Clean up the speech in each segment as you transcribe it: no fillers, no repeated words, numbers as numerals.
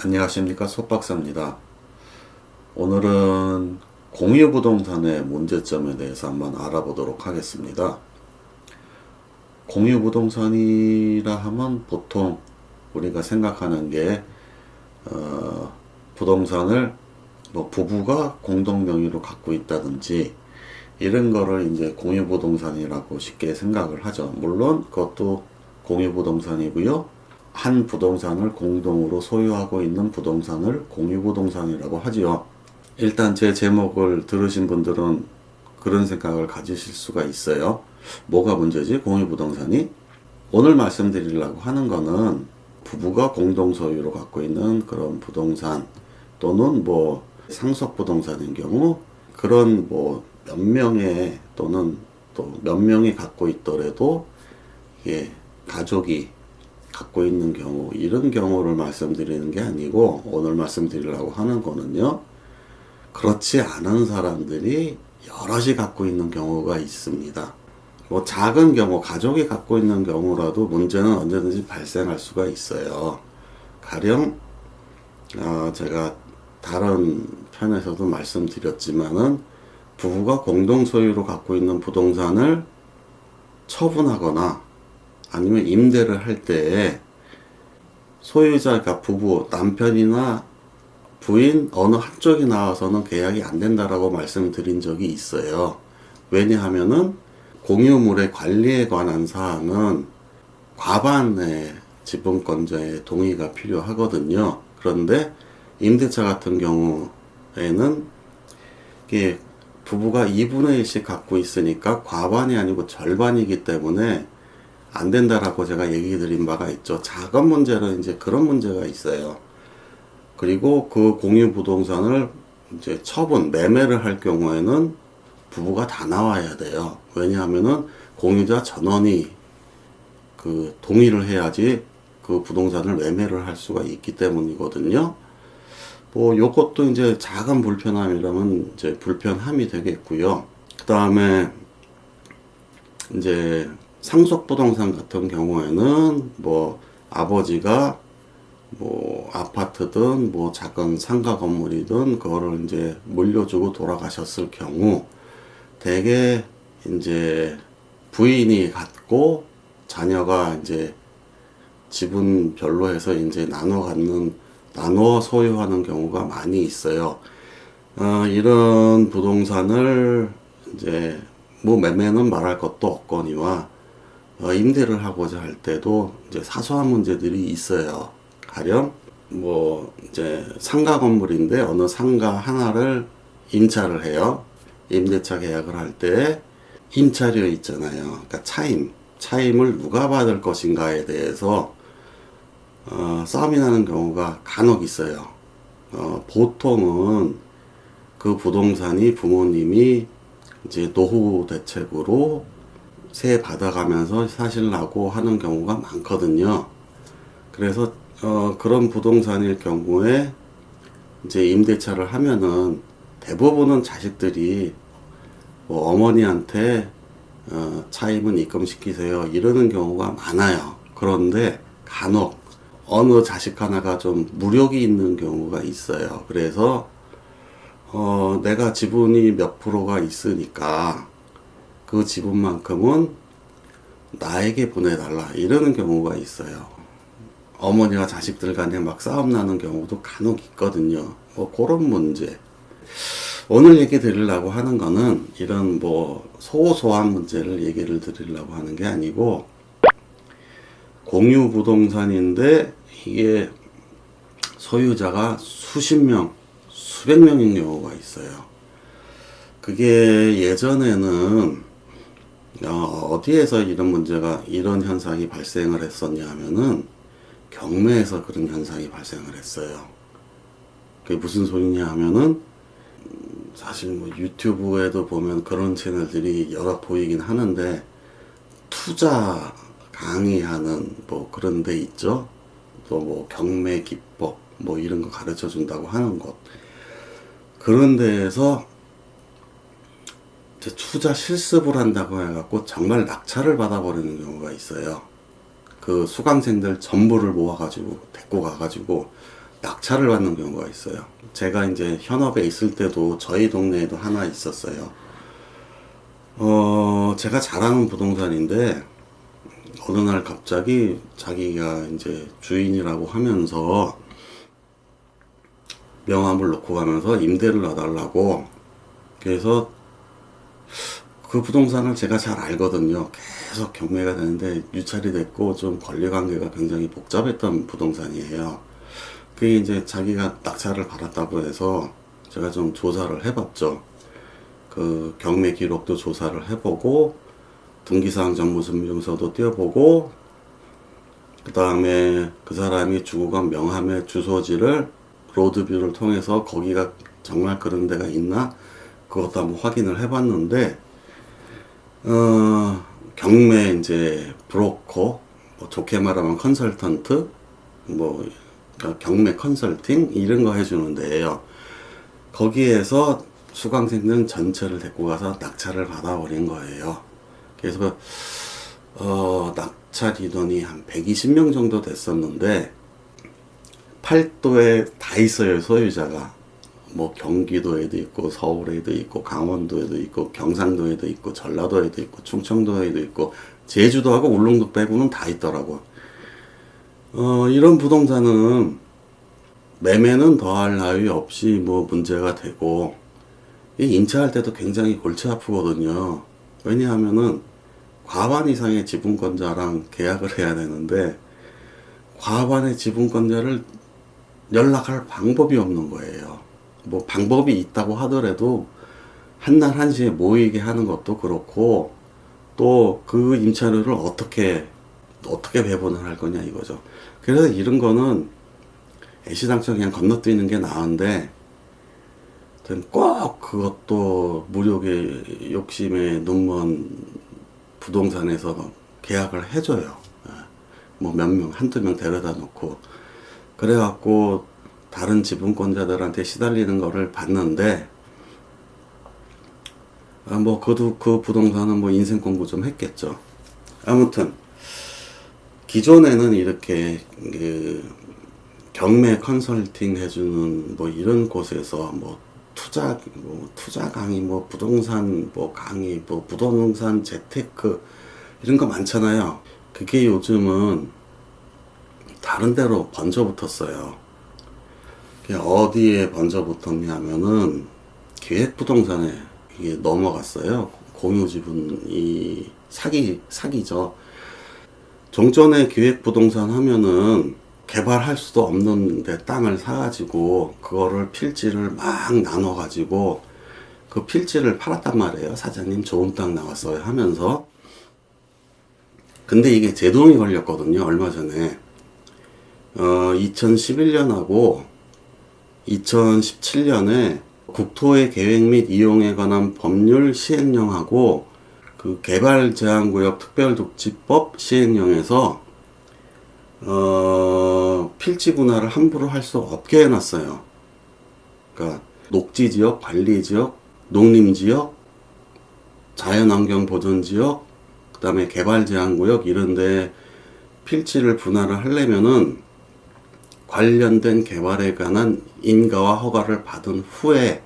안녕하십니까, 속박사입니다. 오늘은 공유부동산의 문제점에 대해서 한번 알아보도록 하겠습니다. 공유부동산이라 하면 보통 우리가 생각하는 게 부동산을 뭐 부부가 공동 명의로 갖고 있다든지 이런 거를 이제 공유부동산이라고 쉽게 생각을 하죠. 물론 그것도 공유부동산이고요. 한 부동산을 공동으로 소유하고 있는 부동산을 공유부동산이라고 하지요. 일단 제 제목을 들으신 분들은 그런 생각을 가지실 수가 있어요. 뭐가 문제지? 공유부동산이? 오늘 말씀드리려고 하는 거는 부부가 공동 소유로 갖고 있는 그런 부동산 또는 뭐 상속부동산인 경우 그런 뭐 몇 명의 또는 또 몇 명이 갖고 있더라도 이게 가족이 갖고 있는 경우, 이런 경우를 말씀드리는 게 아니고 오늘 말씀드리려고 하는 거는요, 그렇지 않은 사람들이 여럿이 갖고 있는 경우가 있습니다. 뭐 작은 경우, 가족이 갖고 있는 경우라도 문제는 언제든지 발생할 수가 있어요. 가령 제가 다른 편에서도 말씀드렸지만은 부부가 공동 소유로 갖고 있는 부동산을 처분하거나 아니면 임대를 할 때 소유자가 부부, 남편이나 부인 어느 한쪽이 나와서는 계약이 안 된다라고 말씀드린 적이 있어요. 왜냐하면은 공유물의 관리에 관한 사항은 과반의 지분권자의 동의가 필요하거든요. 그런데 임대차 같은 경우에는 이게 부부가 2분의 1씩 갖고 있으니까 과반이 아니고 절반이기 때문에 안 된다라고 제가 얘기 드린 바가 있죠. 작은 문제는 이제 그런 문제가 있어요. 그리고 그 공유 부동산을 이제 처분, 매매를 할 경우에는 부부가 다 나와야 돼요. 왜냐하면은 공유자 전원이 그 동의를 해야지 그 부동산을 매매를 할 수가 있기 때문이거든요. 뭐 요것도 이제 작은 불편함이라면 이제 불편함이 되겠고요. 그 다음에 이제 상속부동산 같은 경우에는 뭐 아버지가 뭐 아파트든 뭐 작은 상가 건물이든 그거를 이제 물려주고 돌아가셨을 경우 대개 이제 부인이 갖고 자녀가 이제 지분별로 해서 이제 나눠 소유하는 경우가 많이 있어요. 이런 부동산을 이제 뭐 매매는 말할 것도 없거니와 임대를 하고자 할 때도 이제 사소한 문제들이 있어요. 가령 뭐 이제 상가 건물인데 어느 상가 하나를 임차를 해요. 임대차 계약을 할 때 임차료 있잖아요. 그러니까 차임을 누가 받을 것인가에 대해서 싸움이 나는 경우가 간혹 있어요. 보통은 그 부동산이 부모님이 이제 노후 대책으로 세 받아가면서 사시려고 하는 경우가 많거든요. 그래서 그런 부동산일 경우에 이제 임대차를 하면은 대부분은 자식들이 뭐 어머니한테 차임은 입금시키세요 이러는 경우가 많아요. 그런데 간혹 어느 자식 하나가 좀 무력이 있는 경우가 있어요. 그래서 내가 지분이 몇 프로가 있으니까 그 지분만큼은 나에게 보내달라 이러는 경우가 있어요. 어머니와 자식들 간에 막 싸움 나는 경우도 간혹 있거든요. 뭐 그런 문제. 오늘 얘기 드리려고 하는 거는 이런 뭐 소소한 문제를 얘기를 드리려고 하는 게 아니고 공유 부동산인데 이게 소유자가 수십 명, 수백 명인 경우가 있어요. 그게 예전에는 어디에서 이런 현상이 발생을 했었냐 하면은 경매에서 그런 현상이 발생을 했어요. 그게 무슨 소리냐 하면은 사실 뭐 유튜브에도 보면 그런 채널들이 여러 보이긴 하는데 투자 강의하는 뭐 그런 데 있죠. 또 뭐 경매 기법 뭐 이런 거 가르쳐 준다고 하는 곳. 그런 데에서 투자 실습을 한다고 해갖고 정말 낙찰을 받아버리는 경우가 있어요. 그 수강생들 전부를 모아가지고 데리고 가가지고 낙찰을 받는 경우가 있어요. 제가 이제 현업에 있을 때도 저희 동네에도 하나 있었어요. 제가 잘 아는 부동산인데 어느 날 갑자기 자기가 이제 주인이라고 하면서 명함을 놓고 가면서 임대를 놔달라고. 그래서 그 부동산을 제가 잘 알거든요. 계속 경매가 되는데 유찰이 됐고 좀 권리관계가 굉장히 복잡했던 부동산이에요. 그게 이제 자기가 낙찰을 받았다고 해서 제가 좀 조사를 해봤죠. 그 경매 기록도 조사를 해보고 등기사항 정보증명서도 띄워보고 그 다음에 그 사람이 주고 간 명함의 주소지를 로드뷰를 통해서 거기가 정말 그런 데가 있나 그것도 한번 확인을 해봤는데 경매 이제 브로커 뭐 좋게 말하면 컨설턴트 뭐 그러니까 경매 컨설팅 이런 거 해주는 데예요. 거기에서 수강생들 전체를 데리고 가서 낙찰을 받아버린 거예요. 그래서 낙찰 인원이 한 120명 정도 됐었는데 팔도에 다 있어요. 소유자가 뭐 경기도에도 있고 서울에도 있고 강원도에도 있고 경상도에도 있고 전라도에도 있고 충청도에도 있고 제주도하고 울릉도 빼고는 다 있더라고. 이런 부동산은 매매는 더할 나위 없이 뭐 문제가 되고 임차할 때도 굉장히 골치 아프거든요. 왜냐하면은 과반 이상의 지분권자랑 계약을 해야 되는데 과반의 지분권자를 연락할 방법이 없는 거예요. 뭐 방법이 있다고 하더라도 한날 한시에 모이게 하는 것도 그렇고 또 그 임차료를 어떻게 배분을 할 거냐 이거죠. 그래서 이런 거는 애시당초 그냥 건너뛰는 게 나은데 꼭 그것도 무력의 욕심에 눈먼 부동산에서 계약을 해줘요. 뭐 몇 명, 한두 명 데려다 놓고 그래갖고 다른 지분권자들한테 시달리는 거를 봤는데 뭐 그 부동산은 뭐 인생 공부 좀 했겠죠. 아무튼 기존에는 이렇게 그 경매 컨설팅 해주는 뭐 이런 곳에서 뭐 투자 강의 뭐 부동산 뭐 강의 뭐 부동산 재테크 이런 거 많잖아요. 그게 요즘은 다른 데로 번져붙었어요. 어디에 번져붙었냐면은 기획부동산에 이게 넘어갔어요. 공유지분이 사기죠. 종전에 기획부동산 하면은 개발할 수도 없는데 땅을 사가지고 그거를 필지를 막 나눠가지고 그 필지를 팔았단 말이에요. 사장님 좋은 땅 나왔어요 하면서. 근데 이게 제동이 걸렸거든요. 얼마 전에 2011년하고 2017년에 국토의 계획 및 이용에 관한 법률 시행령하고 그 개발제한구역 특별독지법 시행령에서 필지 분할을 함부로 할 수 없게 해놨어요. 그러니까 녹지지역, 관리지역, 농림지역, 자연환경보존지역, 그 다음에 개발제한구역 이런데 필지를 분할을 하려면은 관련된 개발에 관한 인가와 허가를 받은 후에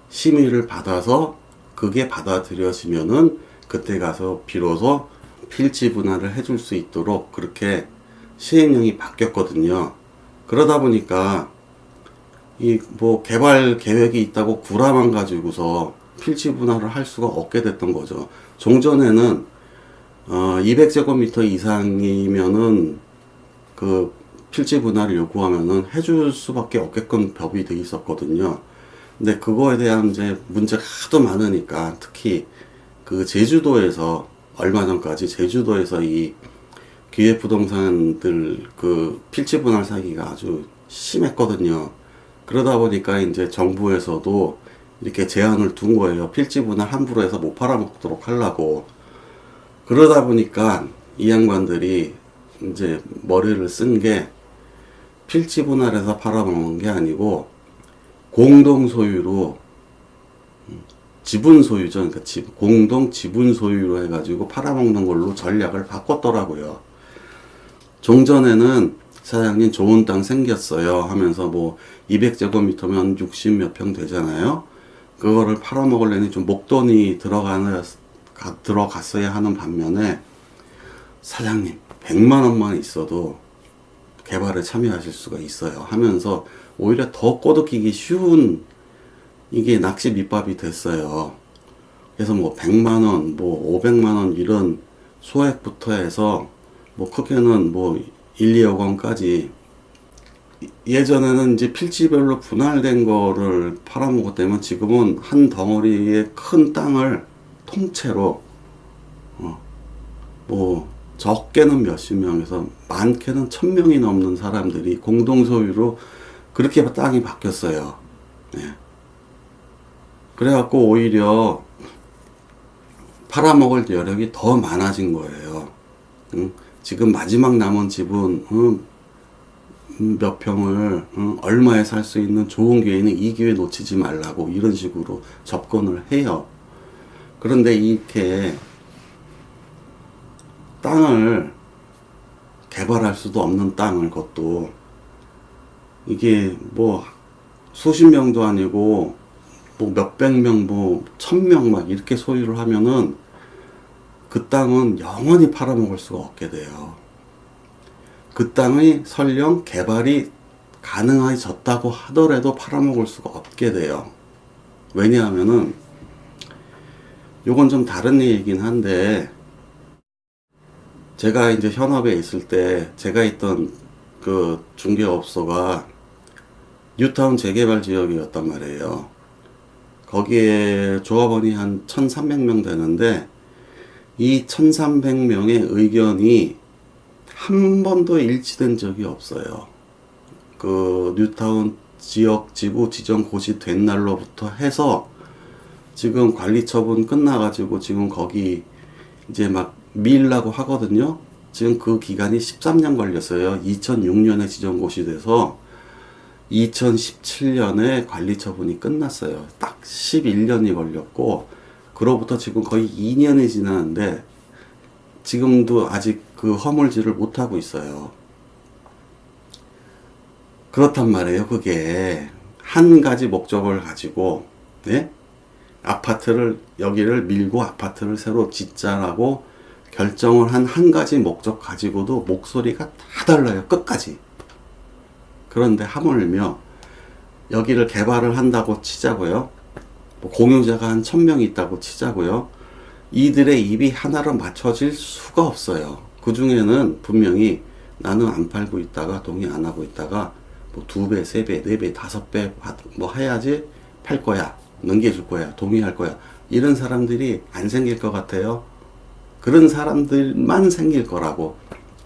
심의를 받아서 그게 받아들여지면은 그때 가서 비로소 필지 분할을 해줄 수 있도록 그렇게 시행령이 바뀌었거든요. 그러다 보니까 이 뭐 개발 계획이 있다고 구라만 가지고서 필지 분할을 할 수가 없게 됐던 거죠. 종전에는 200제곱미터 이상이면은 그 필지 분할을 요구하면은 해줄 수밖에 없게끔 법이 돼 있었거든요. 근데 그거에 대한 이제 문제가 하도 많으니까 특히 그 제주도에서 얼마 전까지 제주도에서 이 기획부동산들 그 필지 분할 사기가 아주 심했거든요. 그러다 보니까 이제 정부에서도 이렇게 제한을 둔 거예요. 필지 분할 함부로 해서 못 팔아먹도록 하려고. 그러다 보니까 이 양반들이 이제 머리를 쓴 게 필지 분할해서 팔아먹는 게 아니고 공동 소유로 지분 소유죠. 그러니까 공동 지분 소유로 해가지고 팔아먹는 걸로 전략을 바꿨더라고요. 종전에는 사장님 좋은 땅 생겼어요 하면서 뭐 200제곱미터면 60 몇 평 되잖아요. 그거를 팔아먹으려니 좀 목돈이 들어갔어야 하는 반면에 사장님 100만 원만 있어도 개발에 참여하실 수가 있어요 하면서 오히려 더 꼬드기기 쉬운 이게 낚시 밑밥이 됐어요. 그래서 뭐 100만 원, 뭐 500만 원 이런 소액부터 해서 뭐 크게는 뭐 1, 2억 원까지 예전에는 이제 필지별로 분할된 거를 팔아먹었다면 지금은 한 덩어리의 큰 땅을 통째로 뭐 적게는 몇십 명에서 많게는 1000명이 넘는 사람들이 공동소유로 그렇게 땅이 바뀌었어요. 네. 그래갖고 오히려 팔아먹을 여력이 더 많아진 거예요. 지금 마지막 남은 집은 몇 평을 얼마에 살 수 있는 좋은 기회는 이 기회 놓치지 말라고 이런 식으로 접근을 해요. 그런데 이렇게 땅을 개발할 수도 없는 땅을 그것도 이게 뭐 수십 명도 아니고 뭐 몇백 명, 뭐 1000명 막 이렇게 소유를 하면은 그 땅은 영원히 팔아먹을 수가 없게 돼요. 그 땅이 설령 개발이 가능해졌다고 하더라도 팔아먹을 수가 없게 돼요. 왜냐하면은 요건 좀 다른 얘기긴 한데 제가 이제 현업에 있을 때 제가 있던 그 중개업소가 뉴타운 재개발 지역이었단 말이에요. 거기에 조합원이 한 1300명 되는데 이 1300명의 의견이 한 번도 일치된 적이 없어요. 그 뉴타운 지역 지구 지정 고시 된 날로부터 해서 지금 관리 처분 끝나가지고 지금 거기 이제 막 밀라고 하거든요. 지금 그 기간이 13년 걸렸어요. 2006년에 지정 고시돼서 2017년에 관리 처분이 끝났어요. 딱 11년이 걸렸고 그로부터 지금 거의 2년이 지났는데 지금도 아직 그 허물질을 못하고 있어요. 그렇단 말이에요. 그게 한 가지 목적을 가지고 네? 아파트를 여기를 밀고 아파트를 새로 짓자라고 결정을 한 가지 목적 가지고도 목소리가 다 달라요. 끝까지. 그런데 하물며 여기를 개발을 한다고 치자고요. 뭐 공유자가 한 1000명이 있다고 치자고요. 이들의 입이 하나로 맞춰질 수가 없어요. 그 중에는 분명히 나는 안 팔고 있다가 동의 안 하고 있다가 뭐 2배, 3배, 4배, 5배 뭐 해야지 팔 거야. 넘겨줄 거야. 동의할 거야. 이런 사람들이 안 생길 것 같아요. 그런 사람들만 생길 거라고.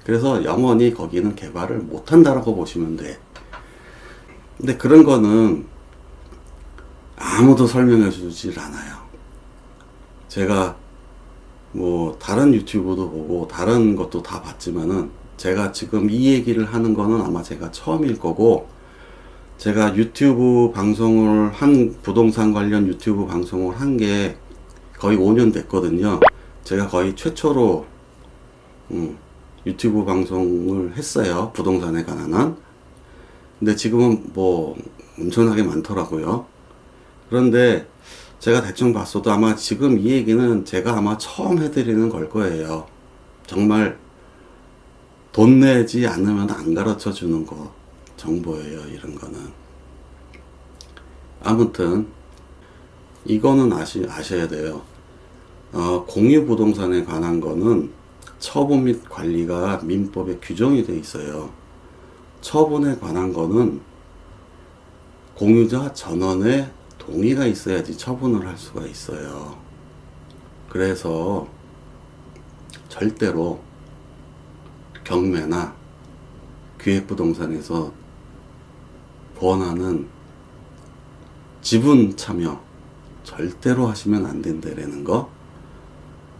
그래서 영원히 거기는 개발을 못 한다라고 보시면 돼. 근데 그런 거는 아무도 설명해 주질 않아요. 제가 뭐 다른 유튜브도 보고 다른 것도 다 봤지만은 제가 지금 이 얘기를 하는 거는 아마 제가 처음일 거고 제가 유튜브 방송을 부동산 관련 유튜브 방송을 한 게 거의 5년 됐거든요. 제가 거의 최초로 유튜브 방송을 했어요. 부동산에 관한 한. 근데 지금은 뭐 엄청나게 많더라고요. 그런데 제가 대충 봤어도 아마 지금 이 얘기는 제가 아마 처음 해드리는 걸 거예요. 정말 돈 내지 않으면 안 가르쳐 주는 거 정보예요. 이런 거는. 아무튼 이거는 아셔야 돼요. 공유 부동산에 관한 거는 처분 및 관리가 민법에 규정이 돼 있어요. 처분에 관한 거는 공유자 전원의 동의가 있어야지 처분을 할 수가 있어요. 그래서 절대로 경매나 기획부동산에서 권하는 지분 참여 절대로 하시면 안 된다라는 거.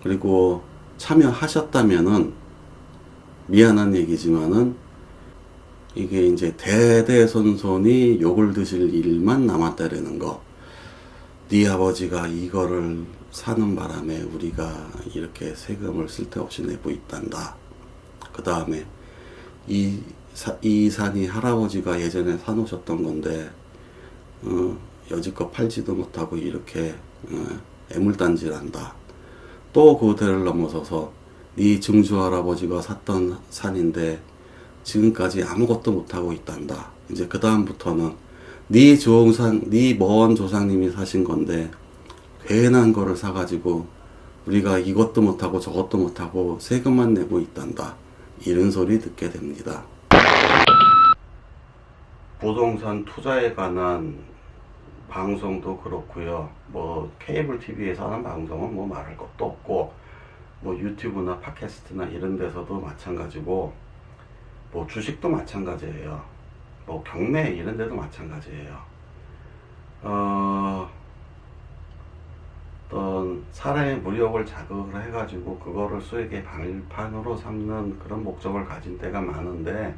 그리고 참여하셨다면은 미안한 얘기지만은 이게 이제 대대손손이 욕을 드실 일만 남았다라는 거. 네 아버지가 이거를 사는 바람에 우리가 이렇게 세금을 쓸데없이 내고 있단다. 그 다음에 이 이 산이 할아버지가 예전에 사놓으셨던 건데 여지껏 팔지도 못하고 이렇게 애물단지란다. 또 그 대를 넘어서서 네 증조 할아버지가 샀던 산인데 지금까지 아무것도 못하고 있단다. 이제 그 다음부터는 네 먼 조상님이 사신 건데 괜한 거를 사가지고 우리가 이것도 못하고 저것도 못하고 세금만 내고 있단다. 이런 소리 듣게 됩니다. 부동산 투자에 관한 방송도 그렇고요. 뭐 케이블 TV에서 하는 방송은 뭐 말할 것도 없고, 뭐 유튜브나 팟캐스트나 이런 데서도 마찬가지고, 뭐 주식도 마찬가지예요. 뭐 경매 이런 데도 마찬가지예요. 어떤 사람의 무력을 자극을 해가지고 그거를 수익의 발판으로 삼는 그런 목적을 가진 데가 많은데,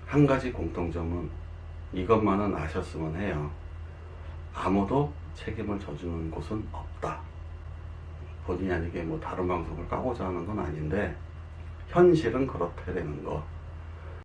한 가지 공통점은 이것만은 아셨으면 해요. 아무도 책임을 져주는 곳은 없다. 본의 아니게 뭐 다른 방송을 까고자 하는 건 아닌데 현실은 그렇다는 거.